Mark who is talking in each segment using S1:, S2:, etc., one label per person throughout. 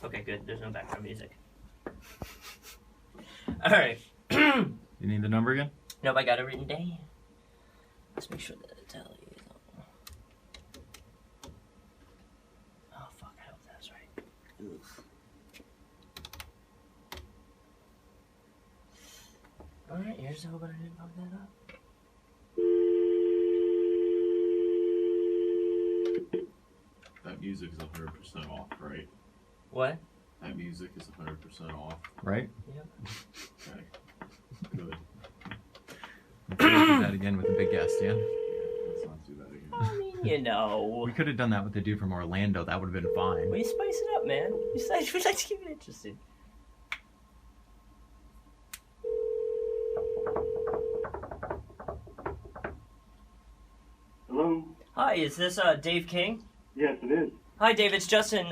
S1: Okay, good. There's no background music. All right.
S2: You need the number again?
S1: Nope, I got it written down. Let's make sure that it tells you. Oh, fuck. I hope that's right. Oof. Alright, here's hoping I didn't fuck that up.
S3: That music is 100% off, right?
S1: What?
S3: That music is 100% off.
S2: Right?
S1: Yep.
S3: Okay. Good.
S2: Let's do that again with the big guest, yeah?
S3: Yeah, let's not do that again.
S1: I mean, you know.
S2: We could have done that with the dude from Orlando. That would have been fine.
S1: We spice it up, man. We like to keep it interesting.
S4: Hello?
S1: Hi, is this Dave King?
S4: Yes, it is.
S1: Hi, Dave. It's Justin,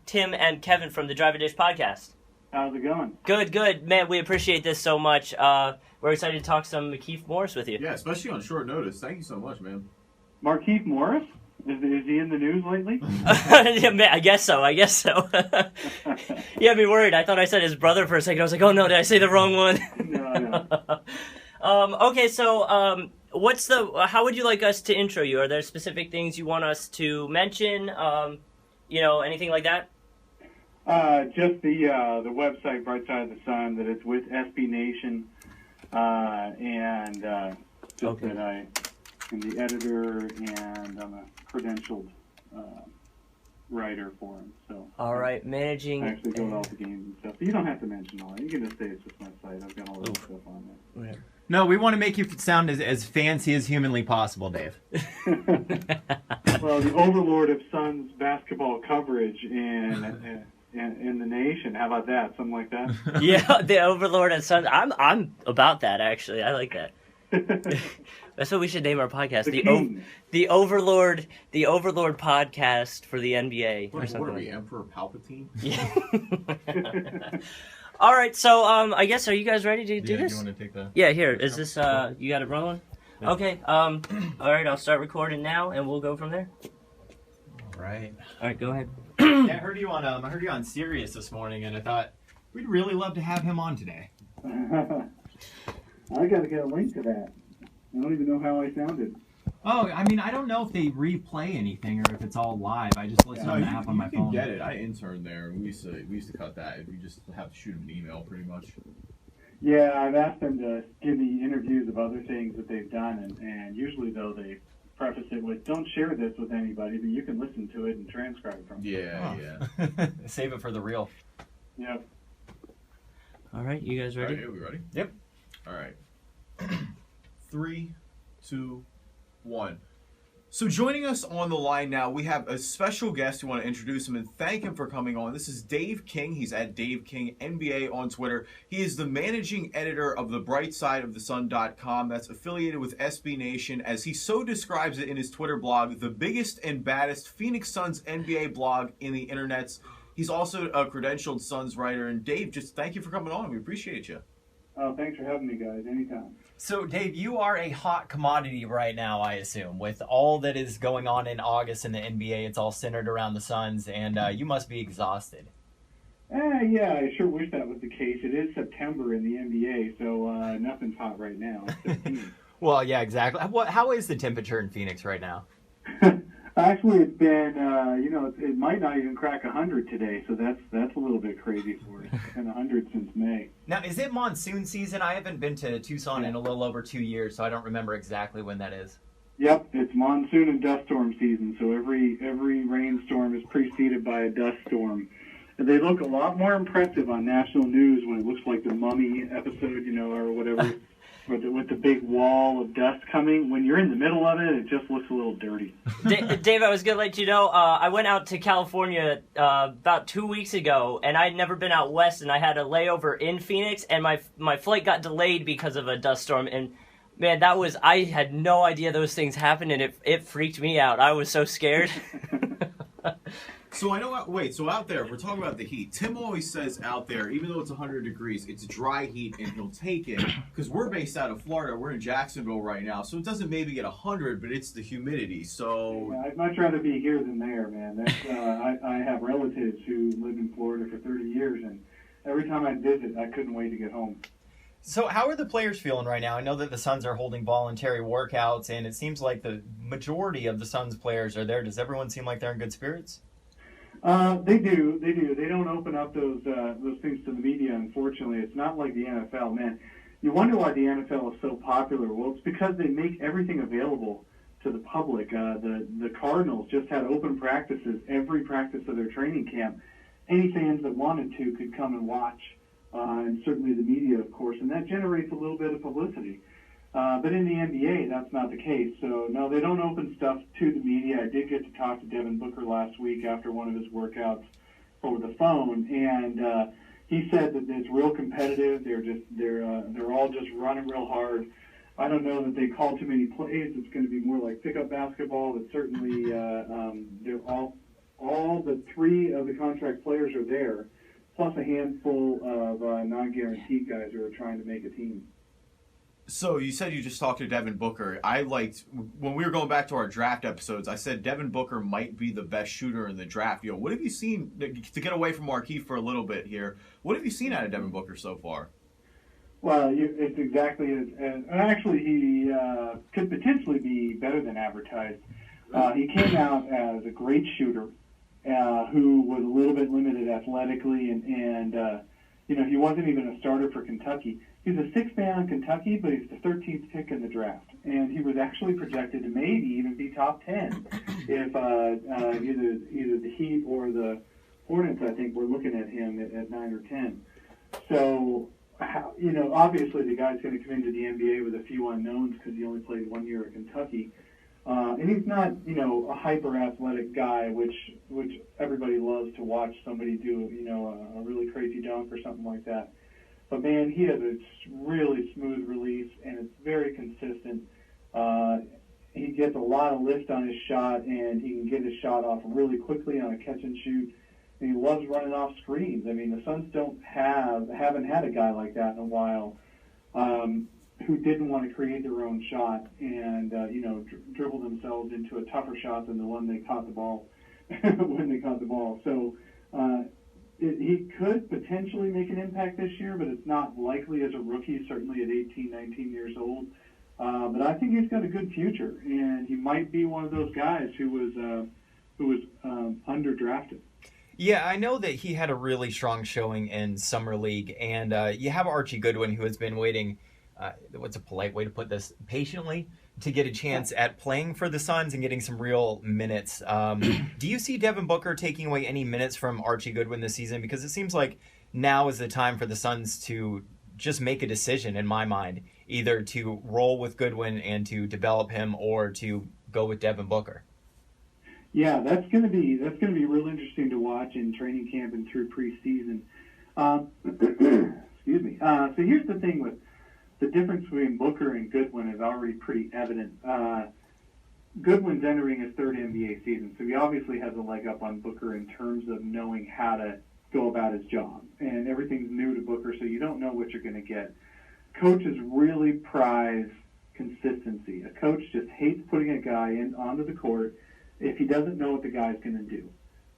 S1: Tim, and Kevin from the Drive a Dish podcast.
S4: How's it going?
S1: Good, good. Man, we appreciate this so much. We're excited to talk some Keith Morris with you.
S3: Yeah, especially on short notice. Thank you so much, man.
S4: Markeith Morris? Is he in the news lately?
S1: Yeah, man, I guess so. You had me worried. I thought I said his brother for a second. I was like, oh no, did I say the wrong one?
S4: No.
S1: Okay, so how would you like us to intro you? Are there specific things you want us to mention? Anything like that?
S4: Just the website Bright Side of the Sun, that it's with SB Nation, and just
S1: Okay.
S4: that I am the editor and I'm a credentialed writer for him. So
S1: All right, managing.
S4: I actually go to all the games and stuff. So you don't have to mention all that. You can just say it's just my site. I've got all that stuff on there.
S2: No, we want to make you sound as fancy as humanly possible, Dave.
S4: Well, the overlord of Suns basketball coverage in the nation. How about that? Something like that.
S1: Yeah, the Overlord and Sons. I'm about that, actually. I like that. That's what we should name our podcast.
S4: The King.
S1: The Overlord podcast for the NBA. or
S3: What
S1: something
S3: are we,
S1: like
S3: Emperor Palpatine?
S1: that. Yeah. All right, so I guess, are you guys ready to do this?
S2: Do you want to take the...
S1: Yeah, here. Is this you got it rolling?
S2: Yeah.
S1: Okay. All right, I'll start recording now, and we'll go from there.
S2: All right.
S1: All right, go ahead.
S2: Yeah, I heard you on Sirius this morning, and I thought we'd really love to have him on today.
S4: I got to get a link to that. I don't even know how I sounded.
S2: Oh, I mean, I don't know if they replay anything or if it's all live. I just listen to the app on my phone.
S3: You can get it. I interned there. We used to cut that. We just have to shoot them an email, pretty much.
S4: Yeah, I've asked them to give me interviews of other things that they've done, and usually, though, they preface it with, don't share this with anybody, but you can listen to it and transcribe from it.
S3: Yeah.
S2: Save it for the real.
S4: Yep.
S1: All right, you guys
S3: All
S1: ready?
S3: right, are we ready?
S2: Yep.
S3: All right. 3, 2, 1. So joining us on the line now, we have a special guest. We want to introduce him and thank him for coming on. This is Dave King. He's at Dave King NBA on Twitter. He is the managing editor of the BrightSideOfTheSun.com. That's affiliated with SB Nation, as he so describes it in his Twitter blog, the biggest and baddest Phoenix Suns NBA blog in the internets. He's also a credentialed Suns writer. And Dave, just thank you for coming on. We appreciate you.
S4: Oh, thanks for having me, guys. Anytime.
S5: So, Dave, you are a hot commodity right now, I assume, with all that is going on in August in the NBA. It's all centered around the Suns, and you must be exhausted.
S4: Yeah, I sure wish that was the case. It is September in the NBA, so nothing's hot right now. It's 15.
S5: Well, yeah, exactly. How is the temperature in Phoenix right now?
S4: Actually, it's been, it might not even crack 100 today, so that's a little bit crazy for us. It's been 100 since May.
S5: Now, is it monsoon season? I haven't been to Tucson in a little over 2 years, so I don't remember exactly when that is.
S4: Yep, it's monsoon and dust storm season, so every rainstorm is preceded by a dust storm. And they look a lot more impressive on national news when it looks like the Mummy episode, or whatever, with the big wall of dust coming. When you're in the middle of it, it just looks a little dirty.
S1: Dave, I was going to let you know, I went out to California about 2 weeks ago, and I'd never been out west, and I had a layover in Phoenix, and my flight got delayed because of a dust storm, and man, I had no idea those things happened, and it freaked me out. I was so scared.
S3: So I know. Wait. So out there, if we're talking about the heat, Tim always says out there, even though it's 100 degrees, it's dry heat, and he'll take it because we're based out of Florida. We're in Jacksonville right now, so it doesn't maybe get 100, but it's the humidity. So
S4: Yeah, I'd much rather be here than there, man. I have relatives who lived in Florida for 30 years, and every time I'd visit, I couldn't wait to get home.
S5: So how are the players feeling right now? I know that the Suns are holding voluntary workouts, and it seems like the majority of the Suns players are there. Does everyone seem like they're in good spirits?
S4: They do. They don't open up those things to the media, unfortunately. It's not like the NFL, man. You wonder why the NFL is so popular. Well, it's because they make everything available to the public. The Cardinals just had open practices every practice of their training camp. Any fans that wanted to could come and watch. And certainly the media, of course, and that generates a little bit of publicity. But in the NBA, that's not the case. So, no, they don't open stuff to the media. I did get to talk to Devin Booker last week after one of his workouts over the phone, and he said that it's real competitive. They're all just running real hard. I don't know that they call too many plays. It's going to be more like pickup basketball, but certainly they're all the three of the contract players are there, plus a handful of non-guaranteed guys who are trying to make a team.
S3: So you said you just talked to Devin Booker. I liked when we were going back to our draft episodes. I said Devin Booker might be the best shooter in the draft. What have you seen to get away from Marquise for a little bit here? What have you seen out of Devin Booker so far?
S4: Well, it's exactly as actually he could potentially be better than advertised. He came out as a great shooter who was a little bit limited athletically, and he wasn't even a starter for Kentucky. He's a sixth man on Kentucky, but he's the 13th pick in the draft, and he was actually projected to maybe even be top 10 if either the Heat or the Hornets, I think, were looking at him at 9 or 10. So, obviously the guy's going to come into the NBA with a few unknowns because he only played 1 year at Kentucky. And he's not, a hyper-athletic guy, which everybody loves to watch somebody do, a really crazy dunk or something like that. But, man, he has a really smooth release, and it's very consistent. He gets a lot of lift on his shot, and he can get his shot off really quickly on a catch-and-shoot. And he loves running off screens. I mean, the Suns haven't had a guy like that in a while. Who didn't want to create their own shot and dribble themselves into a tougher shot than the one they caught the ball when they caught the ball. So he could potentially make an impact this year, but it's not likely as a rookie, certainly at 18, 19 years old. But I think he's got a good future, and he might be one of those guys who was underdrafted.
S5: Yeah, I know that he had a really strong showing in Summer League, and you have Archie Goodwin, who has been waiting what's a polite way to put this, patiently to get a chance at playing for the Suns and getting some real minutes. Do you see Devin Booker taking away any minutes from Archie Goodwin this season? Because it seems like now is the time for the Suns to just make a decision, in my mind, either to roll with Goodwin and to develop him or to go with Devin Booker.
S4: Yeah, that's going to be real interesting to watch in training camp and through preseason. Excuse me. So here's the thing with the difference between Booker and Goodwin is already pretty evident. Goodwin's entering his third NBA season, so he obviously has a leg up on Booker in terms of knowing how to go about his job. And everything's new to Booker, so you don't know what you're going to get. Coaches really prize consistency. A coach just hates putting a guy onto the court if he doesn't know what the guy's going to do,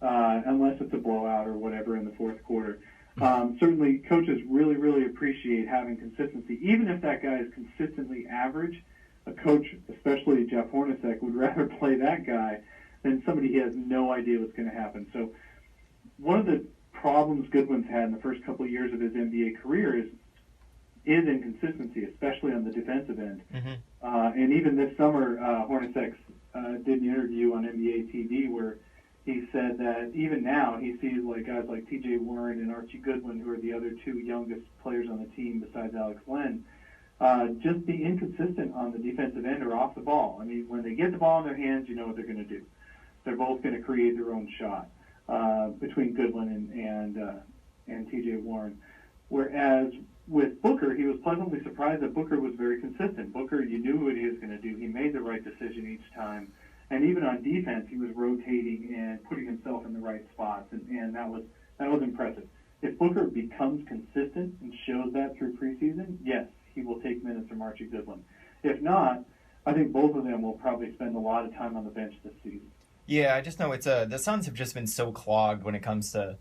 S4: unless it's a blowout or whatever in the fourth quarter. Certainly, coaches really, really appreciate having consistency. Even if that guy is consistently average, a coach, especially Jeff Hornacek, would rather play that guy than somebody he has no idea what's going to happen. So one of the problems Goodwin's had in the first couple of years of his NBA career is inconsistency, especially on the defensive end. Mm-hmm. And even this summer, Hornacek did an interview on NBA TV where he said that even now he sees guys like T.J. Warren and Archie Goodwin, who are the other two youngest players on the team besides Alex Len, just be inconsistent on the defensive end or off the ball. I mean, when they get the ball in their hands, you know what they're going to do. They're both going to create their own shot between Goodwin and T.J. Warren. Whereas with Booker, he was pleasantly surprised that Booker was very consistent. Booker, you knew what he was going to do. He made the right decision each time. And even on defense, he was rotating and putting himself in the right spots, and that was impressive. If Booker becomes consistent and shows that through preseason, yes, he will take minutes from Archie Goodwin. If not, I think both of them will probably spend a lot of time on the bench this season.
S5: Yeah, I just know it's the Suns have just been so clogged when it comes to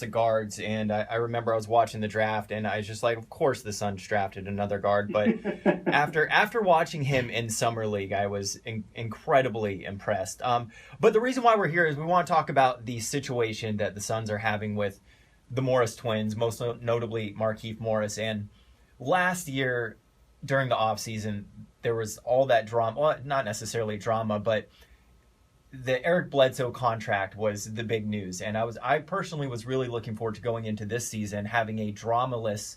S5: guards, and I remember I was watching the draft, and I was just like, of course the Suns drafted another guard, but after watching him in summer league, I was incredibly impressed. But the reason why we're here is we want to talk about the situation that the Suns are having with the Morris twins, most notably Markieff Morris. And last year during the offseason, there was all that drama, well, not necessarily drama, but the Eric Bledsoe contract was the big news, and I personally was really looking forward to going into this season having a dramaless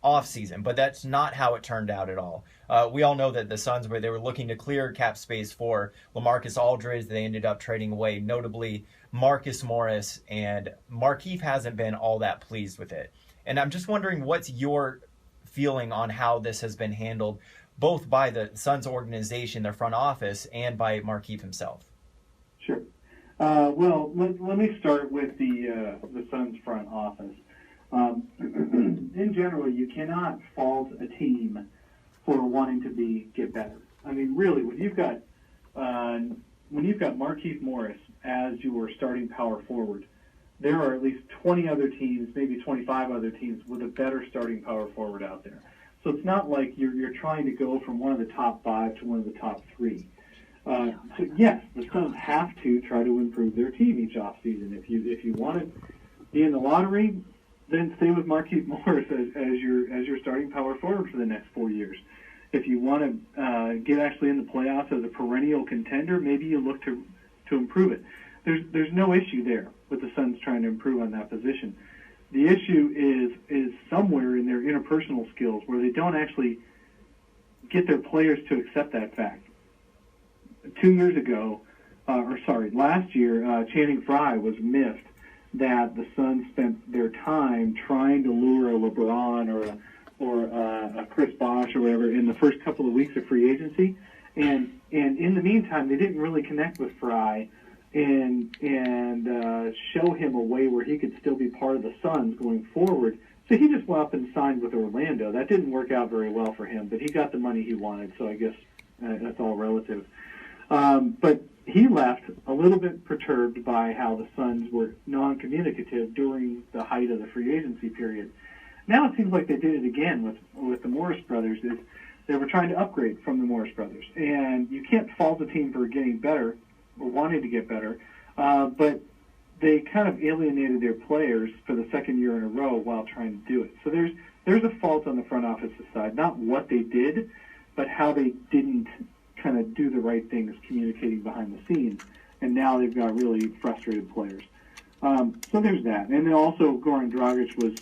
S5: off season, but that's not how it turned out at all. We all know that the Suns they were looking to clear cap space for LaMarcus Aldridge. They ended up trading away notably Marcus Morris, and Markieff hasn't been all that pleased with it. And I'm just wondering, what's your feeling on how this has been handled, both by the Suns organization, their front office, and by Markieff himself?
S4: Sure. Well, let me start with the Suns front office. In general, you cannot fault a team for wanting to get better. I mean, really, when you've got Markieff Morris as your starting power forward, there are at least 20 other teams, maybe 25 other teams with a better starting power forward out there. So it's not like you're trying to go from one of the top 5 to one of the top 3. So yes, the Suns have to try to improve their team each offseason. If you want to be in the lottery, then stay with Markieff Morris as your starting power forward for the next 4 years. If you want to get actually in the playoffs as a perennial contender, maybe you look to improve it. There's no issue there with the Suns trying to improve on that position. The issue is somewhere in their interpersonal skills where they don't actually get their players to accept that fact. Last year, Channing Frye was miffed that the Suns spent their time trying to lure a LeBron or a Chris Bosh or whatever in the first couple of weeks of free agency, and in the meantime, they didn't really connect with Frye and show him a way where he could still be part of the Suns going forward. So he just went up and signed with Orlando. That didn't work out very well for him, but he got the money he wanted, so I guess that's all relative. But he left a little bit perturbed by how the Suns were non-communicative during the height of the free agency period. Now it seems like they did it again with the Morris brothers. They were trying to upgrade from the Morris brothers. And you can't fault the team for getting better or wanting to get better, but they kind of alienated their players for the second year in a row while trying to do it. So there's a fault on the front office side, not what they did, but how they didn't kind of do the right things communicating behind the scenes, and now they've got really frustrated players. So there's that. And then also Goran Dragic was,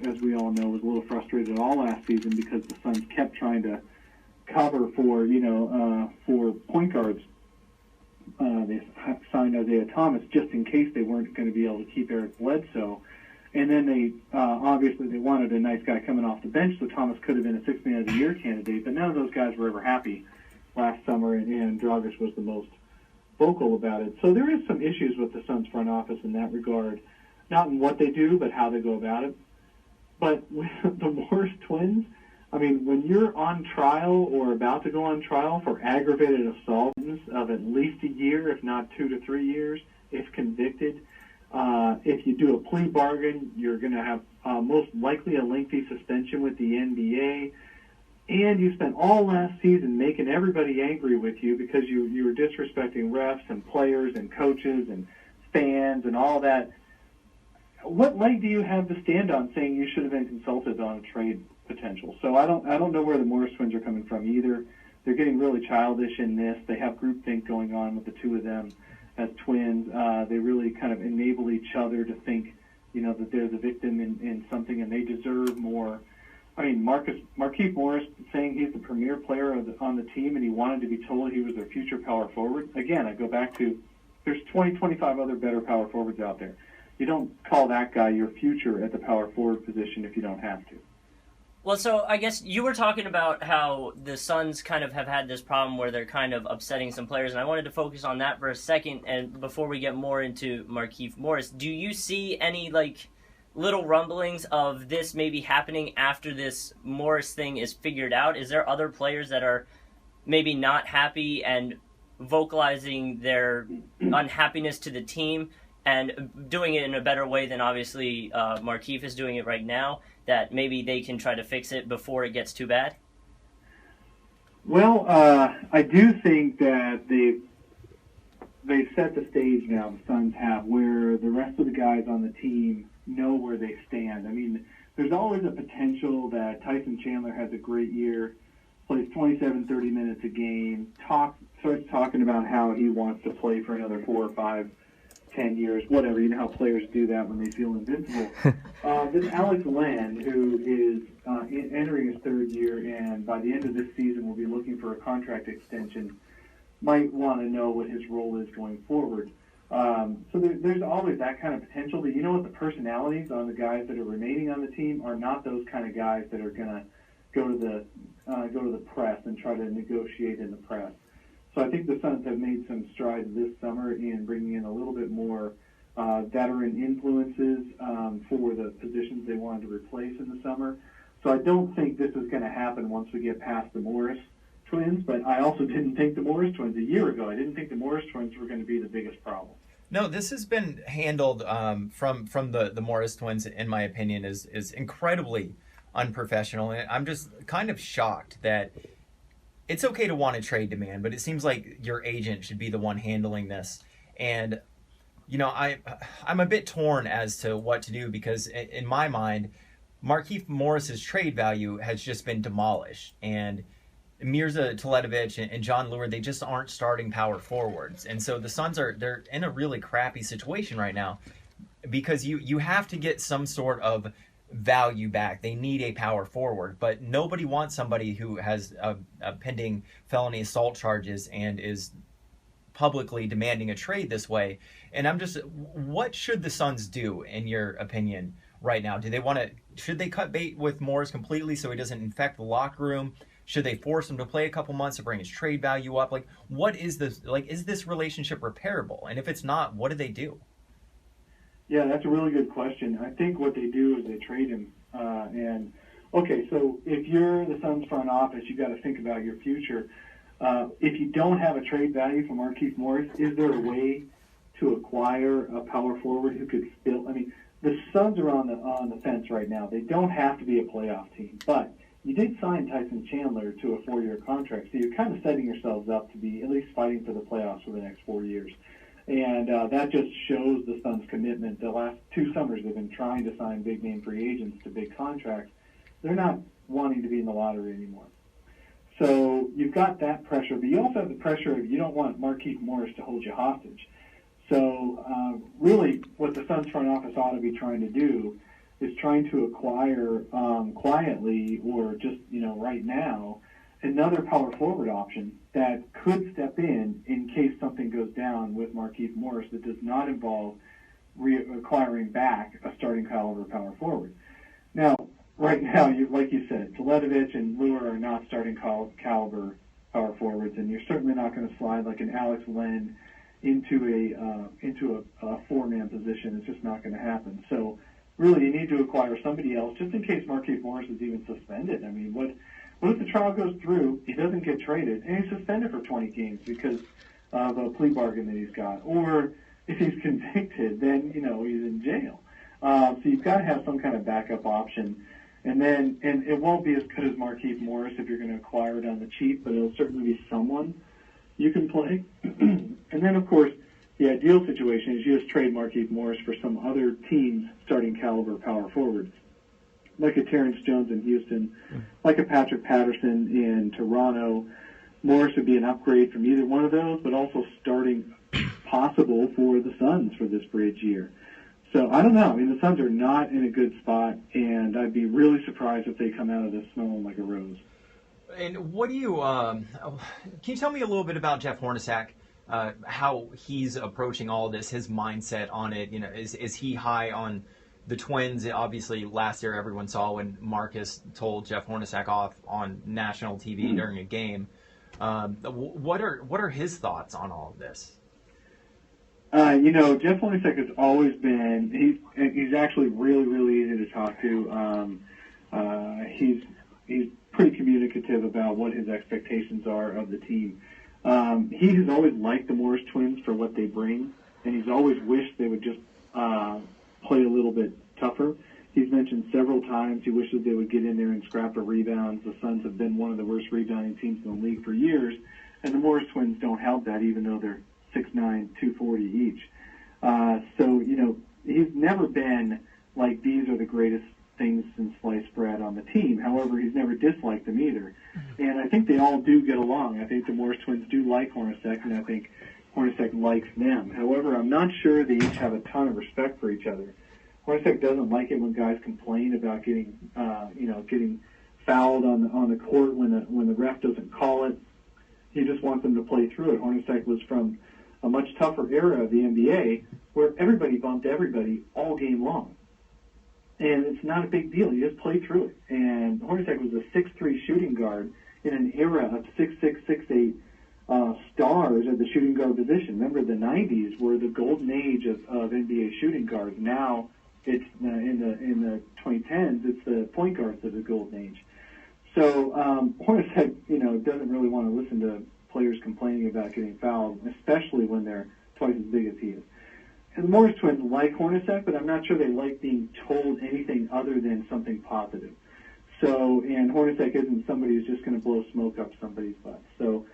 S4: as we all know, was a little frustrated all last season because the Suns kept trying to cover for point guards. They signed Isaiah Thomas just in case they weren't going to be able to keep Eric Bledsoe. And then they obviously they wanted a nice guy coming off the bench, so Thomas could have been a 6th Man of the Year candidate, but none of those guys were ever happy last summer, and Dragic was the most vocal about it. So there is some issues with the Suns front office in that regard, not in what they do, but how they go about it. But with the Morris twins, I mean, when you're on trial or about to go on trial for aggravated assault of at least a year, if not 2 to 3 years, if convicted, if you do a plea bargain, you're going to have most likely a lengthy suspension with the NBA. And you spent all last season making everybody angry with you because you were disrespecting refs and players and coaches and fans and all that. What leg do you have to stand on saying you should have been consulted on a trade potential? So I don't know where the Morris twins are coming from either. They're getting really childish in this. They have groupthink going on with the two of them as twins. They really kind of enable each other to think, that they're the victim in something and they deserve more. I mean, Markieff Morris saying he's the premier player on the team and he wanted to be told he was their future power forward. Again, I go back to there's 25 other better power forwards out there. You don't call that guy your future at the power forward position if you don't have to.
S1: Well, so I guess you were talking about how the Suns kind of have had this problem where they're kind of upsetting some players, and I wanted to focus on that for a second. And before we get more into Markieff Morris, do you see any like little rumblings of this maybe happening after this Morris thing is figured out? Is there other players that are maybe not happy and vocalizing their unhappiness to the team and doing it in a better way than obviously Markieff is doing it right now, that maybe they can try to fix it before it gets too bad?
S4: Well, I do think that they've set the stage now, the Suns have, where the rest of the guys on the team know where they stand. I mean, there's always a potential that Tyson Chandler has a great year, plays 27, 30 minutes a game, starts talking about how he wants to play for another 4 or 5, 10 years, whatever. You know how players do that when they feel invincible. Then Alex Len, who is entering his 3rd year, and by the end of this season will be looking for a contract extension, might want to know what his role is going forward. So there's always that kind of potential. But you know what? The personalities on the guys that are remaining on the team are not those kind of guys that are going to go to the press and try to negotiate in the press. So I think the Suns have made some strides this summer in bringing in a little bit more veteran influences for the positions they wanted to replace in the summer. So I don't think this is going to happen once we get past the Morris twins, but I also didn't think the Morris twins a year ago. I didn't think the Morris twins were going to be the biggest problem.
S5: No, this has been handled from the Morris twins, in my opinion, is incredibly unprofessional. And I'm just kind of shocked that it's okay to want a trade demand, but it seems like your agent should be the one handling this. And, you know, I'm a bit torn as to what to do, because in my mind, Markieff Morris's trade value has just been demolished. And Mirza Teletovic and John Lure, they just aren't starting power forwards. And so the Suns they're in a really crappy situation right now, because you have to get some sort of value back. They need a power forward, but nobody wants somebody who has a pending felony assault charges and is publicly demanding a trade this way. And what should the Suns do, in your opinion, right now? Should they cut bait with Morris completely so he doesn't infect the locker room? Should they force him to play a couple months to bring his trade value up? Like, what is this? Like, is this relationship repairable? And if it's not, what do they do?
S4: Yeah, that's a really good question. I think what they do is they trade him. So if you're the Suns front office, you've got to think about your future. If you don't have a trade value for Markieff Morris, is there a way to acquire a power forward who could fill? I mean, the Suns are on the fence right now. They don't have to be a playoff team, but you did sign Tyson Chandler to a 4-year contract, so you're kind of setting yourselves up to be at least fighting for the playoffs for the next 4 years. And that just shows the Suns' commitment. The last 2 summers they've been trying to sign big-name free agents to big contracts. They're not wanting to be in the lottery anymore. So you've got that pressure, but you also have the pressure of you don't want Markieff Morris to hold you hostage. So really what the Suns front office ought to be trying to do is trying to acquire quietly, or just, right now, another power forward option that could step in case something goes down with Markieff Morris that does not involve acquiring back a starting caliber power forward. Now, right now, like you said, Teletovic and Lure are not starting caliber power forwards, and you're certainly not going to slide like an Alex Len into a 4-man position. It's just not going to happen. So really, you need to acquire somebody else just in case Markieff Morris is even suspended. I mean, what if the trial goes through, he doesn't get traded, and he's suspended for 20 games because of a plea bargain that he's got? Or if he's convicted, then, he's in jail. So you've got to have some kind of backup option. And it won't be as good as Markieff Morris if you're going to acquire it on the cheap, but it'll certainly be someone you can play. And then, of course, the ideal situation is you just trade Markieff Morris for some other team's starting caliber power forwards, like a Terrence Jones in Houston, like a Patrick Patterson in Toronto. Morris would be an upgrade from either one of those, but also starting possible for the Suns for this bridge year. So I don't know. I mean, the Suns are not in a good spot, and I'd be really surprised if they come out of this smelling like a rose.
S5: And what do you can you tell me a little bit about Jeff Hornacek? How he's approaching all of this, his mindset on it. Is he high on the Twins, obviously, last year everyone saw when Marcus told Jeff Hornacek off on national TV during a game. What are his thoughts on all of this?
S4: Jeff Hornacek has always been, he's actually really, really easy to talk to. He's pretty communicative about what his expectations are of the team. He has always liked the Morris Twins for what they bring, and he's always wished they would just play a little bit tougher. He's mentioned several times he wishes they would get in there and scrap the rebounds. The Suns have been one of the worst rebounding teams in the league for years, and the Morris Twins don't help that, even though they're 6'9", 240 each. He's never been like, these are the greatest things since sliced bread on the team. However, he's never disliked them either. And I think they all do get along. I think the Morris Twins do like Hornacek, and I think Hornacek likes them. However, I'm not sure they each have a ton of respect for each other. Hornacek doesn't like it when guys complain about getting fouled on the court when the ref doesn't call it. He just wants them to play through it. Hornacek was from a much tougher era of the NBA where everybody bumped everybody all game long. And it's not a big deal. You just play through it. And Hornacek was a 6'3" shooting guard in an era of 6'6", 6'8" stars at the shooting guard position. Remember, the 90s were the golden age of NBA shooting guards. Now, it's in the 2010s, it's the point guards of the golden age. So Hornacek, doesn't really want to listen to players complaining about getting fouled, especially when they're twice as big as he is. And the Morris Twins like Hornacek, but I'm not sure they like being told anything other than something positive. So, and Hornacek isn't somebody who's just going to blow smoke up somebody's butt. So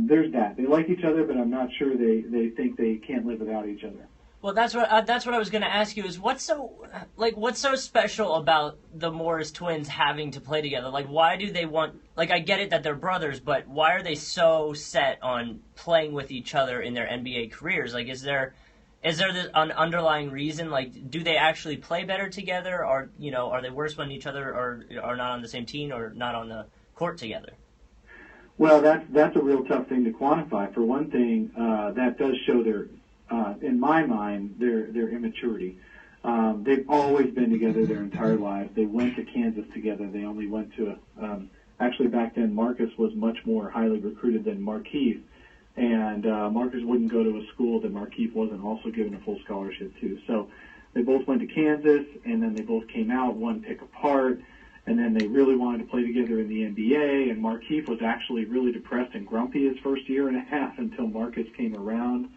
S4: there's that. They like each other, but I'm not sure they think they can't live without each other.
S1: Well, that's what I was going to ask you. Is what's so special about the Morris Twins having to play together? Like, why do they want? Like, I get it that they're brothers, but why are they so set on playing with each other in their NBA careers? Like, is there an underlying reason? Like, do they actually play better together, or are they worse when each other are not on the same team or not on the court together?
S4: Well, that's a real tough thing to quantify. For one thing, that does show in my mind, their immaturity. They've always been together their entire lives. They went to Kansas together. They only went to actually back then Marcus was much more highly recruited than Markieff, and Marcus wouldn't go to a school that Markieff wasn't also given a full scholarship to. So they both went to Kansas, and then they both came out one pick apart, and then they really wanted to play together in the NBA, and Markieff was actually really depressed and grumpy his first year and a half until Marcus came around.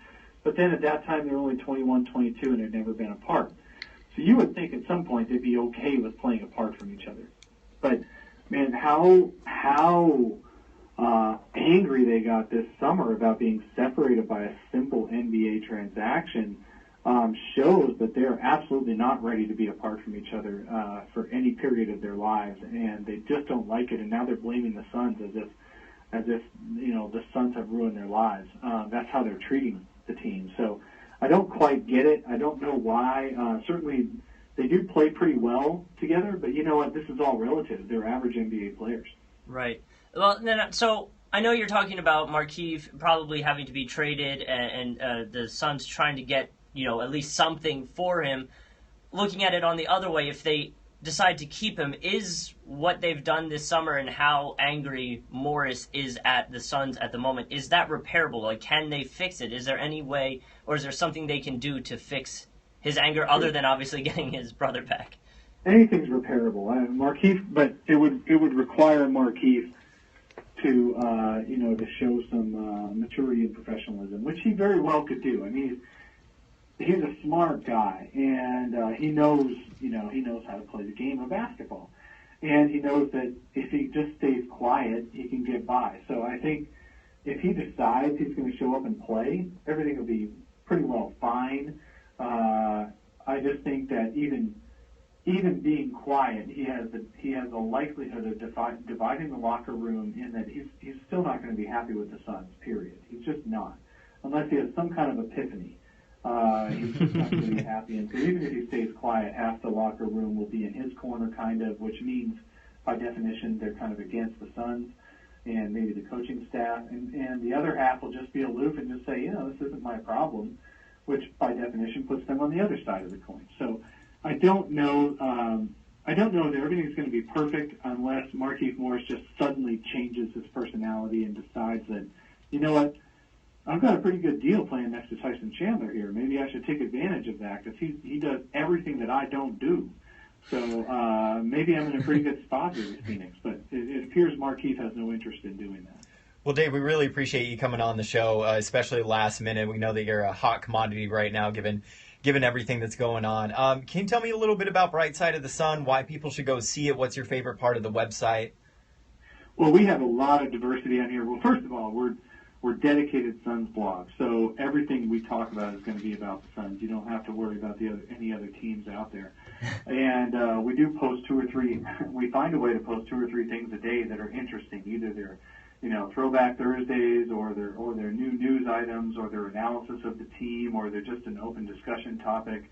S4: But then at that time, they were only 21, 22, and had never been apart. So you would think at some point they'd be okay with playing apart from each other. But, man, how angry they got this summer about being separated by a simple NBA transaction shows that they're absolutely not ready to be apart from each other for any period of their lives, and they just don't like it. And now they're blaming the Suns as if the Suns have ruined their lives. That's how they're treating the team. So I don't quite get it. I don't know why. Certainly they do play pretty well together, but you know what? This is all relative. They're average NBA players.
S1: Right. Well, then, so I know you're talking about Markieff probably having to be traded and the Suns trying to get, at least something for him. Looking at it on the other way, if they decide to keep him, is what they've done this summer and how angry Morris is at the Suns at the moment, is that repairable? Like, can they fix it? Is there any way, or is there something they can do to fix his anger other than obviously getting his brother back?
S4: Anything's repairable. Markieff, but it would require Markieff to show some maturity and professionalism, which he very well could do. I mean, he's a smart guy, and he knows how to play the game of basketball, and he knows that if he just stays quiet, he can get by. So I think if he decides he's going to show up and play, everything will be pretty well fine. I just think that even being quiet, he has a likelihood of dividing the locker room in that he's still not going to be happy with the Suns, period. He's just not, unless he has some kind of epiphany. He's just not going to be happy. And so even if he stays quiet, half the locker room will be in his corner, kind of, which means, by definition, they're kind of against the Suns and maybe the coaching staff. And the other half will just be aloof and just say, this isn't my problem, which by definition puts them on the other side of the coin. So I don't know. I don't know that everything's going to be perfect unless Markieff Morris just suddenly changes his personality and decides that, you know what, I've got a pretty good deal playing next to Tyson Chandler here. Maybe I should take advantage of that because he does everything that I don't do. So maybe I'm in a pretty good spot here with Phoenix. But it appears Markieff has no interest in doing that.
S5: Well, Dave, we really appreciate you coming on the show, especially last minute. We know that you're a hot commodity right now, given everything that's going on. Can you tell me a little bit about Bright Side of the Sun, why people should go see it? What's your favorite part of the website?
S4: Well, we have a lot of diversity on here. Well, first of all, we're dedicated Suns blog, so everything we talk about is going to be about the Suns. You don't have to worry about any other teams out there. And we do post we find a way to post 2 or 3 things a day that are interesting. Either they're, Throwback Thursdays, or they're new news items, or their analysis of the team, or they're just an open discussion topic.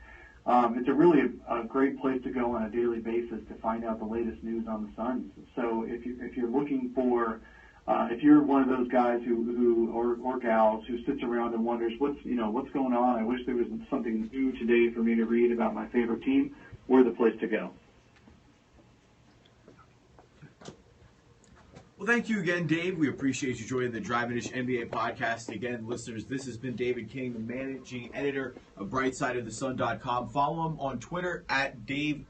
S4: It's really a great place to go on a daily basis to find out the latest news on the Suns. So if you're looking for, if you're one of those guys or gals who sits around and wonders what's going on, I wish there was something new today for me to read about my favorite team, we're the place to go.
S3: Well, thank you again, Dave. We appreciate you joining the Driving Dish NBA podcast. Again, listeners, this has been David King, the managing editor of BrightsideOfTheSun.com. Follow him on Twitter at Dave.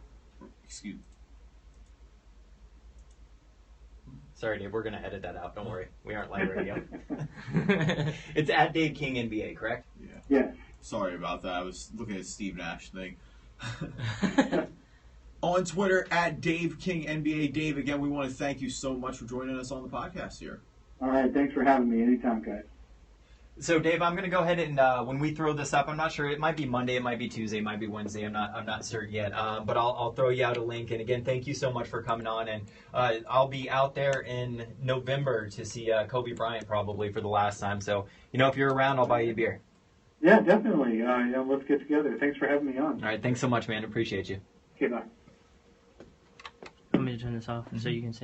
S3: Excuse me.
S5: Sorry, Dave, we're going to edit that out. Don't worry. We aren't live radio. It's at Dave King NBA, correct?
S3: Yeah.
S4: Yes.
S3: Sorry about that. I was looking at Steve Nash thing. On Twitter at Dave King NBA. Dave, again, we want to thank you so much for joining us on the podcast here.
S4: All right. Thanks for having me. Anytime, guys.
S5: So, Dave, I'm going to go ahead and when we throw this up, I'm not sure. It might be Monday, it might be Tuesday, it might be Wednesday. I'm not certain yet. But I'll throw you out a link. And again, thank you so much for coming on. And I'll be out there in November to see Kobe Bryant probably for the last time. So, if you're around, I'll buy you a beer.
S4: Yeah, definitely. Let's get together. Thanks for having me on.
S5: All right, thanks so much, man. Appreciate you.
S4: Okay, bye.
S1: Want me to turn this off so you can say